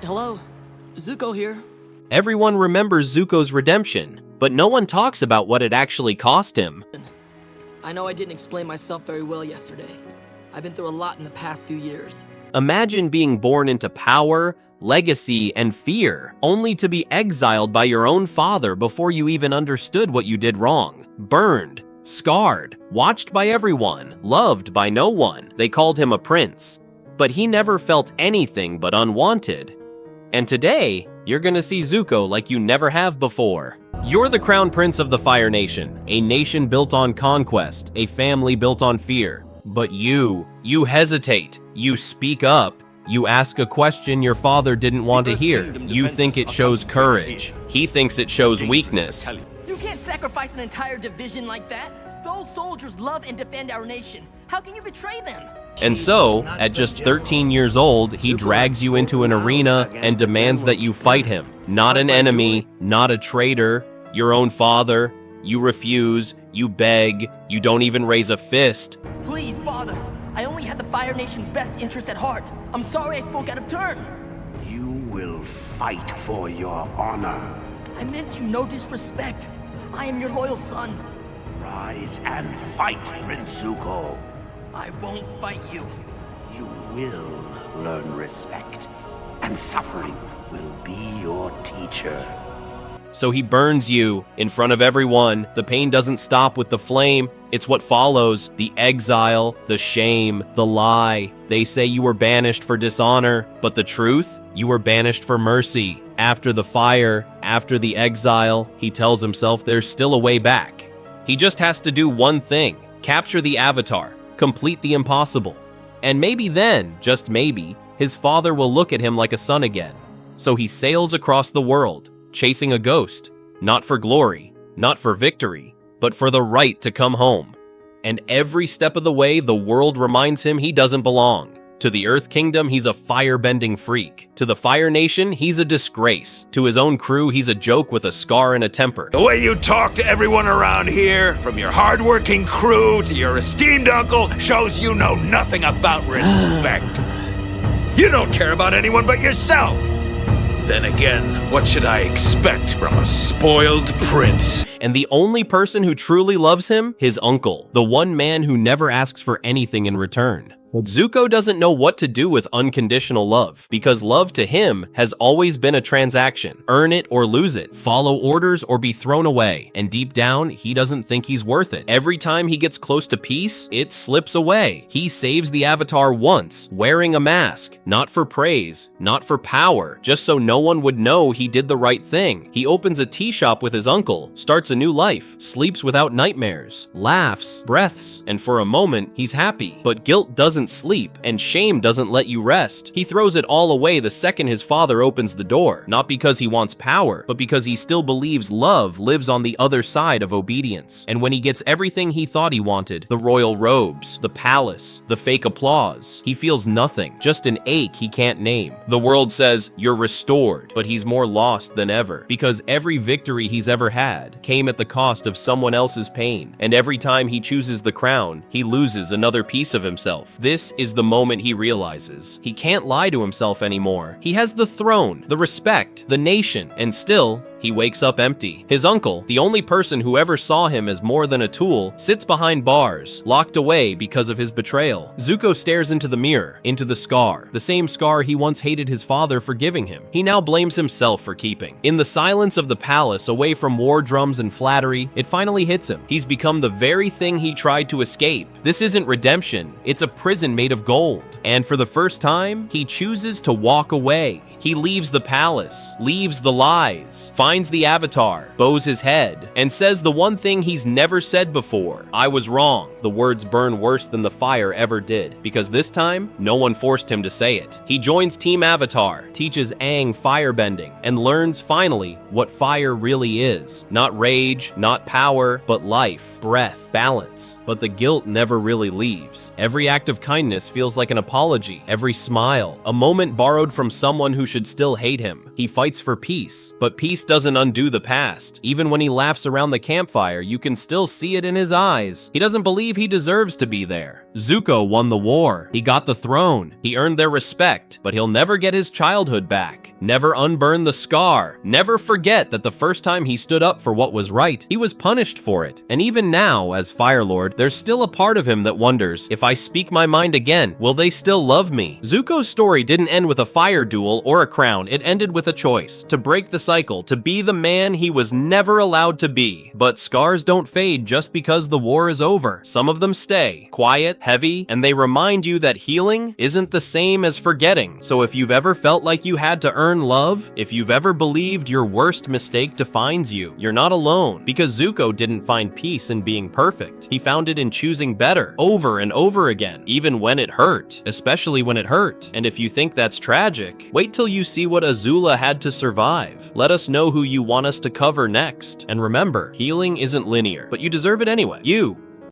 Hello, Zuko here. Everyone remembers Zuko's redemption, but no one talks about what it actually cost him. I know I didn't explain myself very well yesterday. I've been through a lot in the past few years. Imagine being born into power, legacy, and fear, only to be exiled by your own father before you even understood what you did wrong. Burned, scarred, watched by everyone, loved by no one. They called him a prince, but he never felt anything but unwanted. And today, you're gonna see Zuko like you never have before. You're the crown prince of the Fire Nation, a nation built on conquest, a family built on fear. But you hesitate, you speak up, you ask a question your father didn't want to hear. You think it shows courage. He thinks it shows weakness. You can't sacrifice an entire division like that. Those soldiers love and defend our nation. How can you betray them? And so, at just 13 years old, he drags you into an arena and demands that you fight him. Not an enemy, not a traitor, your own father. You refuse, you beg, you don't even raise a fist. Please, Father. I only had the Fire Nation's best interest at heart. I'm sorry I spoke out of turn. You will fight for your honor. I meant you no disrespect. I am your loyal son. Rise and fight, Prince Zuko. I won't fight you. You will learn respect, and suffering will be your teacher. So he burns you in front of everyone. The pain doesn't stop with the flame. It's what follows: the exile, the shame, the lie. They say you were banished for dishonor, but the truth? You were banished for mercy. After the fire, after the exile, he tells himself there's still a way back. He just has to do one thing: capture the Avatar, complete the impossible. And maybe then, just maybe, his father will look at him like a son again. So he sails across the world, chasing a ghost, not for glory, not for victory, but for the right to come home. And every step of the way, the world reminds him he doesn't belong. To the Earth Kingdom, he's a fire-bending freak. To the Fire Nation, he's a disgrace. To his own crew, he's a joke with a scar and a temper. The way you talk to everyone around here, from your hardworking crew to your esteemed uncle, shows you know nothing about respect. You don't care about anyone but yourself. Then again, what should I expect from a spoiled prince? And the only person who truly loves him, his uncle, the one man who never asks for anything in return. Zuko doesn't know what to do with unconditional love, because love to him has always been a transaction. Earn it or lose it, follow orders or be thrown away, and deep down, he doesn't think he's worth it. Every time he gets close to peace, it slips away. He saves the Avatar once, wearing a mask, not for praise, not for power, just so no one would know he did the right thing. He opens a tea shop with his uncle, starts a new life, sleeps without nightmares, laughs, breaths, and for a moment, he's happy. But guilt doesn't sleep, and shame doesn't let you rest. He throws it all away the second his father opens the door, not because he wants power, but because he still believes love lives on the other side of obedience. And when he gets everything he thought he wanted, the royal robes, the palace, the fake applause, he feels nothing, just an ache he can't name. The world says, "You're restored," but he's more lost than ever, because every victory he's ever had came at the cost of someone else's pain, and every time he chooses the crown, he loses another piece of himself. This is the moment he realizes he can't lie to himself anymore. He has the throne, the respect, the nation, and still, he wakes up empty. His uncle, the only person who ever saw him as more than a tool, sits behind bars, locked away because of his betrayal. Zuko stares into the mirror, into the scar, the same scar he once hated his father for giving him. He now blames himself for keeping. In the silence of the palace, away from war drums and flattery, it finally hits him. He's become the very thing he tried to escape. This isn't redemption, it's a prison made of gold. And for the first time, he chooses to walk away. He leaves the palace, leaves the lies, finds the Avatar, bows his head, and says the one thing he's never said before: "I was wrong." The words burn worse than the fire ever did, because this time, no one forced him to say it. He joins Team Avatar, teaches Aang firebending, and learns finally what fire really is. Not rage, not power, but life, breath, balance. But the guilt never really leaves. Every act of kindness feels like an apology. Every smile, a moment borrowed from someone who should still hate him. He fights for peace, but peace doesn't undo the past. Even when he laughs around the campfire, you can still see it in his eyes. He doesn't believe he deserves to be there. Zuko won the war. He got the throne. He earned their respect, but he'll never get his childhood back. Never unburn the scar. Never forget that the first time he stood up for what was right, he was punished for it. And even now, as Fire Lord, there's still a part of him that wonders, if I speak my mind again, will they still love me? Zuko's story didn't end with a fire duel or a crown. It ended with a choice, to break the cycle, to be the man he was never allowed to be. But scars don't fade just because the war is over. Some of them stay, quiet, heavy, and they remind you that healing isn't the same as forgetting. So if you've ever felt like you had to earn love, if you've ever believed your worst mistake defines you, you're not alone, because Zuko didn't find peace in being perfect. He found it in choosing better, over and over again, even when it hurt, especially when it hurt. And if you think that's tragic, wait till you see what Azula had to survive. Let us know who you want us to cover next. And remember, healing isn't linear, but you deserve it anyway. You